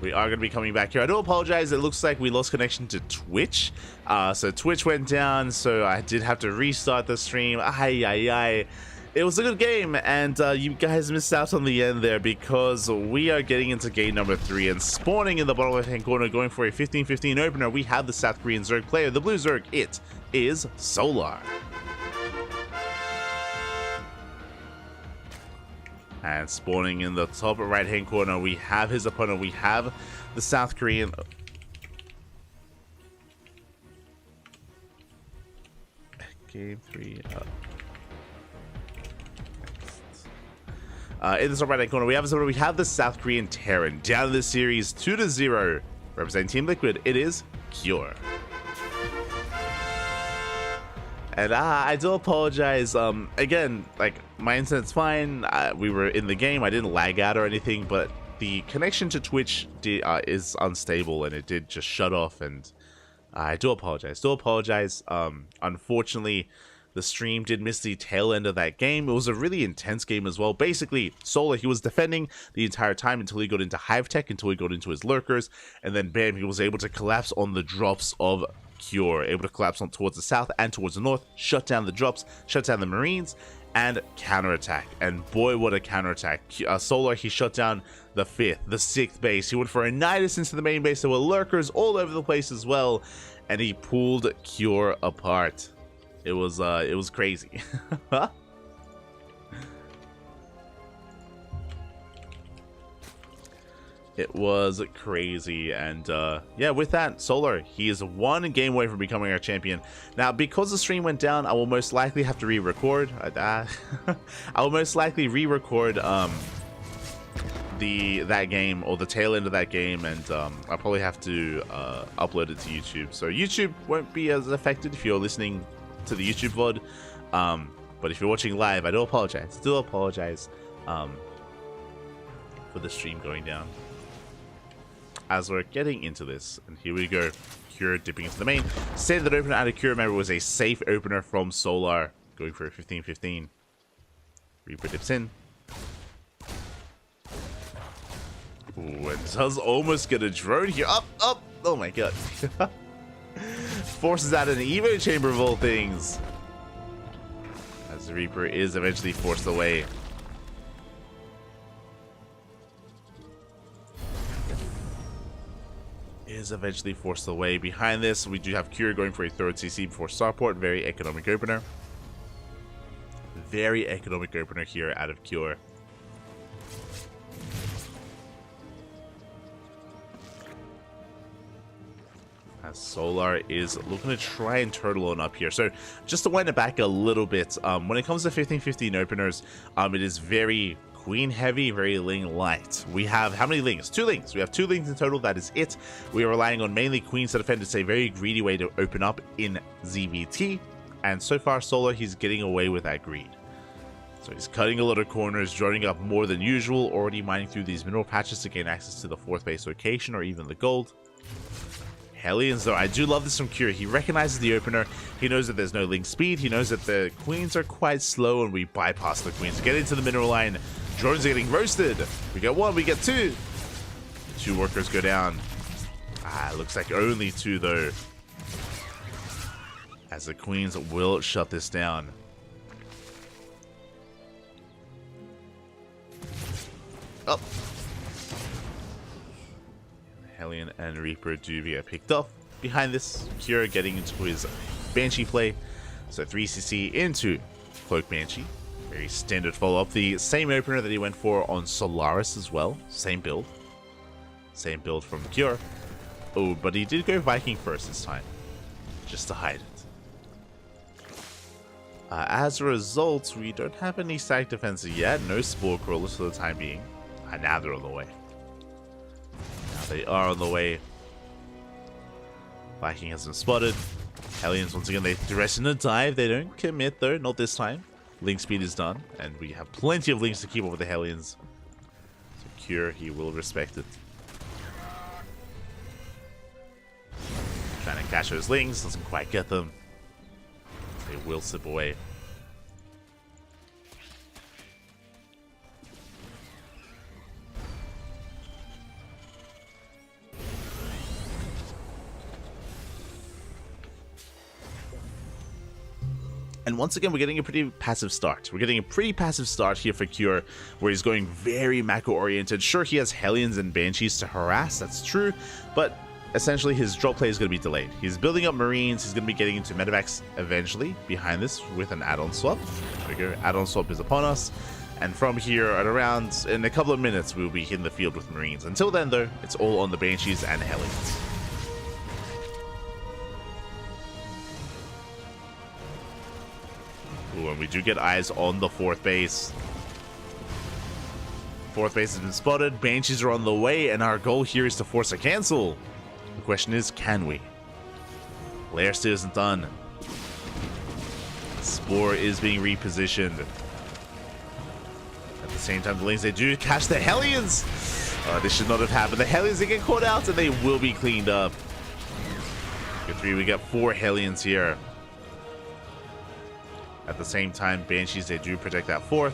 We are going to be coming back here. I do apologize. It looks like we lost connection to Twitch. So Twitch went down, so I did have to restart the stream. It was a good game, and you guys missed out on the end there because we are getting into game number 3 and spawning in the bottom left-hand corner, going for a 15-15 opener. We have the South Korean Zerg player, the blue Zerg. It is Solar. And spawning in the top right-hand corner, we have his opponent. We have the South Korean. Game 3 up. In the top right-hand corner, we have the South Korean Terran down in this series 2-0, representing Team Liquid. It is Cure. And I do apologize. Again, like, my internet's fine. We were in the game. I didn't lag out or anything, but the connection to Twitch is unstable, and it did just shut off. And I do apologize. Unfortunately, the stream did miss the tail end of that game. It was a really intense game as well. Basically, Solar, he was defending the entire time until he got into Hive Tech, until he got into his lurkers, and then bam, he was able to collapse on the drops of Cure, able to collapse on towards the south and towards the north, shut down the drops, shut down the Marines, and counterattack. And boy, what a counterattack. Solar, he shut down the 5th, the 6th base. He went for a Nidus into the main base. There were lurkers all over the place as well, and he pulled Cure apart. It was crazy. It was crazy, and yeah, with that, Solar, he is 1 game away from becoming our champion. Now, because the stream went down, I will most likely have to re-record. I will most likely re-record that game, or the tail end of that game, and I'll probably have to upload it to YouTube. So YouTube won't be as affected if you're listening to the YouTube VOD, but if you're watching live, I do apologize. For the stream going down. As we're getting into this, and here we go, Cure dipping into the main. Standard opener out of Cure, remember, was a safe opener from Solar, going for a 15-15. Reaper dips in. Ooh, and does almost get a drone here. Up! Oh my god. Forces out an Evo chamber of all things. As the Reaper is eventually forced away. Behind this, we do have Cure going for a 3rd CC before Starport. Very economic opener. Very economic opener here out of Cure. As Solar is looking to try and turtle on up here. So just to wind it back a little bit, when it comes to 15-15 openers, it is very Queen heavy, very Ling light. We have how many Lings? 2 Lings. We have 2 Lings in total. That is it. We are relying on mainly Queens to defend. It's a very greedy way to open up in ZVT. And so far, Solar, he's getting away with that greed. So he's cutting a lot of corners, droning up more than usual, already mining through these mineral patches to gain access to the 4th base location or even the gold. Hellions, though, I do love this from Cure. He recognizes the opener. He knows that there's no Ling speed. He knows that the Queens are quite slow, and we bypass the Queens. Get into the mineral line. Drones are getting roasted. We get 1, we get 2. 2 workers go down. Looks like only 2, though. As the Queens will shut this down. Up. Hellion and Reaper do get picked off. Behind this, Cure getting into his Banshee play. So 3CC into Cloak Banshee. Very standard follow-up. The same opener that he went for on Solaris as well. Same build. Same build from Cure. Oh, but he did go Viking first this time. Just to hide it. As a result, we don't have any static defense yet. No Spore Crawlers for the time being. Now they're on the way. They are on the way. Viking has been spotted. Hellions, once again, they dress in a dive. They don't commit, though. Not this time. Link speed is done. And we have plenty of links to keep up with the Hellions. So Cure, he will respect it. Trying to catch those Lings. Doesn't quite get them. They will slip away. And once again, we're getting a pretty passive start. We're getting a pretty passive start here for Cure, where he's going very macro-oriented. Sure, he has Hellions and Banshees to harass, that's true, but essentially his drop play is going to be delayed. He's building up Marines, he's going to be getting into medevacs eventually behind this with an add-on swap. There we go, add-on swap is upon us. And from here at around, in a couple of minutes, we'll be hitting the field with Marines. Until then, though, it's all on the Banshees and Hellions. Ooh, and we do get eyes on the 4th base. 4th base has been spotted, Banshees are on the way, and our goal here is to force a cancel. The question is, can we? Lair still isn't done. Spore is being repositioned. At the same time, the Lings, they do catch the Hellions! This should not have happened. The Hellions, they get caught out, and they will be cleaned up. Good 3, we got 4 Hellions here. At the same time, Banshees, they do protect that 4th.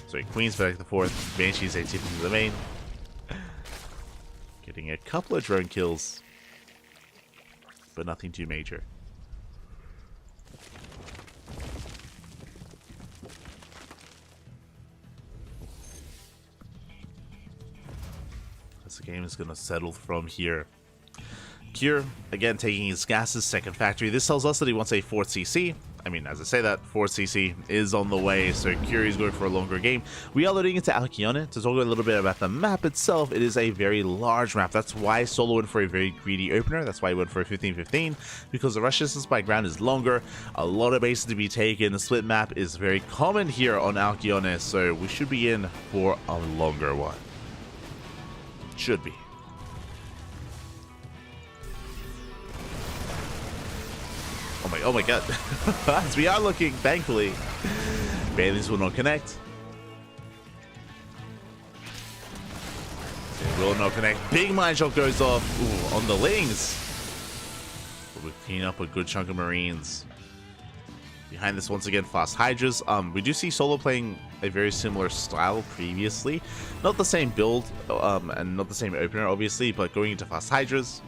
Sorry, Queens protect the 4th. Banshees, they tip into the main. Getting a couple of drone kills, but nothing too major. This game is going to settle from here. Cure, again, taking his gases, 2nd factory. This tells us that he wants a 4th CC. I mean, as I say that, 4th CC is on the way, so Cure is going for a longer game. We are loading into Alcyone to talk a little bit about the map itself. It is a very large map. That's why Solo went for a very greedy opener. That's why he went for a 15-15, because the rush distance by ground is longer. A lot of bases to be taken. The split map is very common here on Alcyone, so we should be in for a longer one. Should be. Oh my god. As we are looking, thankfully. Bailey's will not connect. They will not connect. Big mine shot goes off. Ooh, on the Lings. But we clean up a good chunk of Marines. Behind this, once again, fast Hydras. We do see Solo playing a very similar style previously. Not the same build, and not the same opener, obviously, but going into fast Hydras.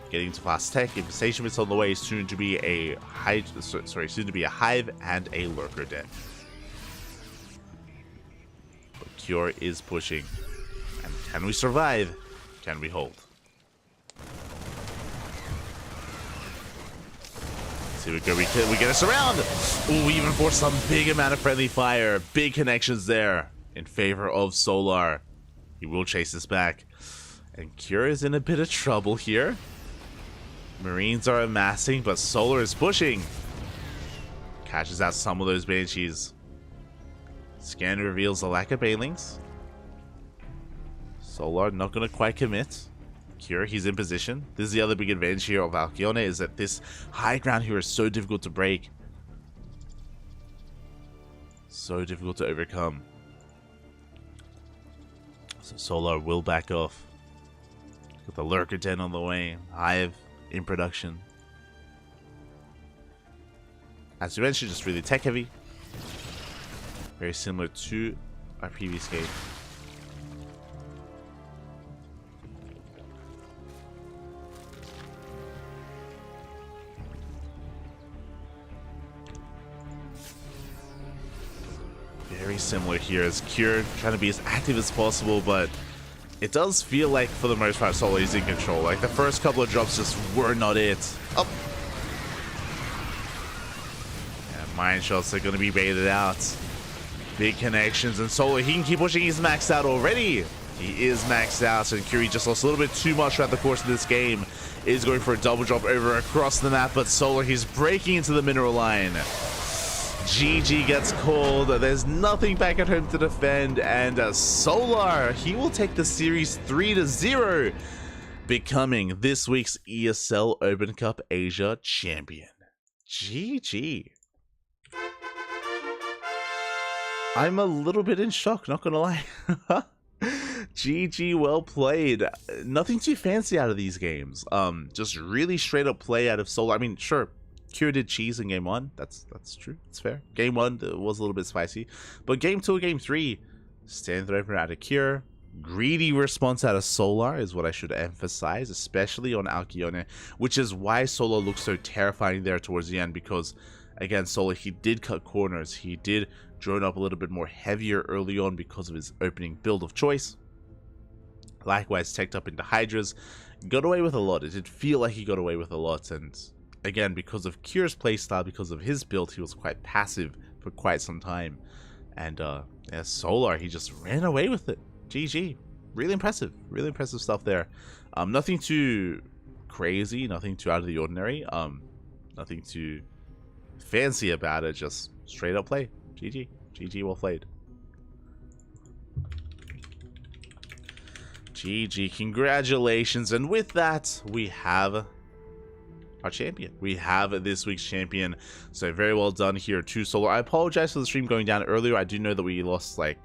Getting to fast tech, infestation is on the way. Soon to be a soon to be a hive and a lurker den. But Cure is pushing, and can we survive? Can we hold? See, we go. We get us around. Ooh, we even force some big amount of friendly fire. Big connections there in favor of Solar. He will chase us back, and Cure is in a bit of trouble here. Marines are amassing, but Solar is pushing. Catches out some of those Banshees. Scan reveals a lack of Banelings. Solar not going to quite commit. Cure, he's in position. This is the other big advantage here of Alcyone, is that this high ground here is so difficult to break. So difficult to overcome. So Solar will back off. Got the lurker den on the way. Hive in production. As you mentioned, just really tech heavy. Very similar to our previous game. Very similar here as Cure trying to be as active as possible, but it does feel like, for the most part, Solo is in control. Like, the first couple of drops just were not it. Oh. Yeah, mine shots are going to be baited out. Big connections, and Solo, he can keep pushing. He's maxed out already. He is maxed out, and Curie just lost a little bit too much throughout the course of this game. Is going for a double drop over across the map, but Solar, he's breaking into the mineral line. GG gets called. There's nothing back at home to defend, and Solar, he will take the series 3-0, becoming this week's ESL Open Cup Asia champion. GG. I'm a little bit in shock, not gonna lie. GG, well played. Nothing too fancy out of these games. Just really straight up play out of Solar. I mean, sure, Cure did cheese in game 1. That's true. It's fair. Game 1 was a little bit spicy, but game 2, game 3, stand opener out of Cure. greedy response out of Solar is what I should emphasize, especially on Alcyone, which is why Solar looks so terrifying there towards the end, because again, Solar, he did cut corners, he did drone up a little bit more heavier early on because of his opening build of choice. Likewise, teched up into Hydras, got away with a lot. It did feel like he got away with a lot, and again, because of Kier's playstyle, because of his build, he was quite passive for quite some time. And yeah, Solar, he just ran away with it. GG. Really impressive stuff there. Nothing too crazy, nothing too out of the ordinary, nothing too fancy about it, just straight up play. GG, well played. GG, congratulations. And with that, we have our champion. We have this week's champion. So very well done here to Solar. I apologize for the stream going down earlier. I do know that we lost like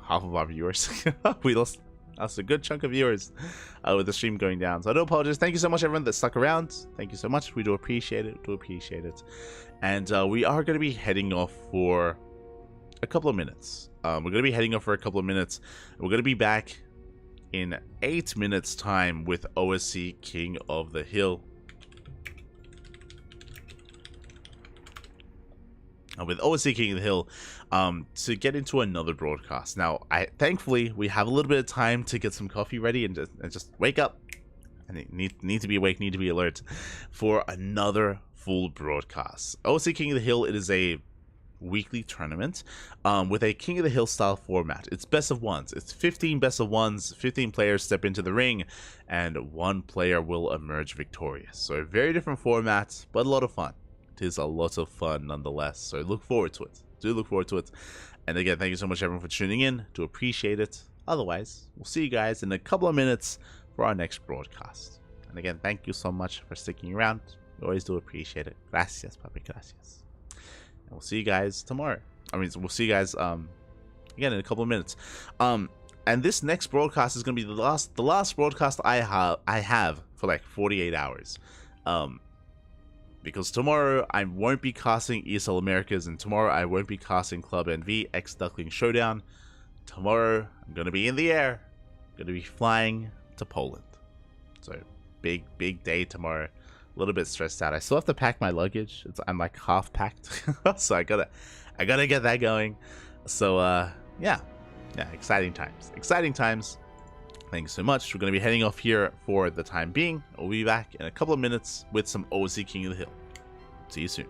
half of our viewers. We lost a good chunk of viewers with the stream going down. So I do apologize. Thank you so much, everyone that stuck around. Thank you so much. We do appreciate it. And we are going to be heading off for a couple of minutes. We're going to be heading off for a couple of minutes. We're going to be back in 8 minutes time with OSC King of the Hill. With OSC King of the Hill, to get into another broadcast. Now, thankfully we have a little bit of time to get some coffee ready and just wake up. And need to be awake, need to be alert for another full broadcast. OSC King of the Hill, it is a weekly tournament with a King of the Hill style format. It's best of ones. It's 15 best of ones. 15 players step into the ring, and 1 player will emerge victorious. So a very different format, but a lot of fun. It is a lot of fun nonetheless. So look forward to it. Do look forward to it. And again, thank you so much everyone for tuning in. Do appreciate it. Otherwise, we'll see you guys in a couple of minutes for our next broadcast. And again, thank you so much for sticking around. We always do appreciate it. Gracias, papi, gracias. And we'll see you guys tomorrow. We'll see you guys again in a couple of minutes. And this next broadcast is going to be the last broadcast I have for like 48 hours. Because tomorrow I won't be casting ESL Americas, and tomorrow I won't be casting Club NV X Ducklings Showdown. Tomorrow I'm going to be in the air. I'm going to be flying to Poland. So big day tomorrow. A little bit stressed out. I still have to pack my luggage. I'm like half packed. So I gotta get that going. So yeah, exciting times. Thanks so much. We're going to be heading off here for the time being. We'll be back in a couple of minutes with some OSC King of the Hill. See you soon.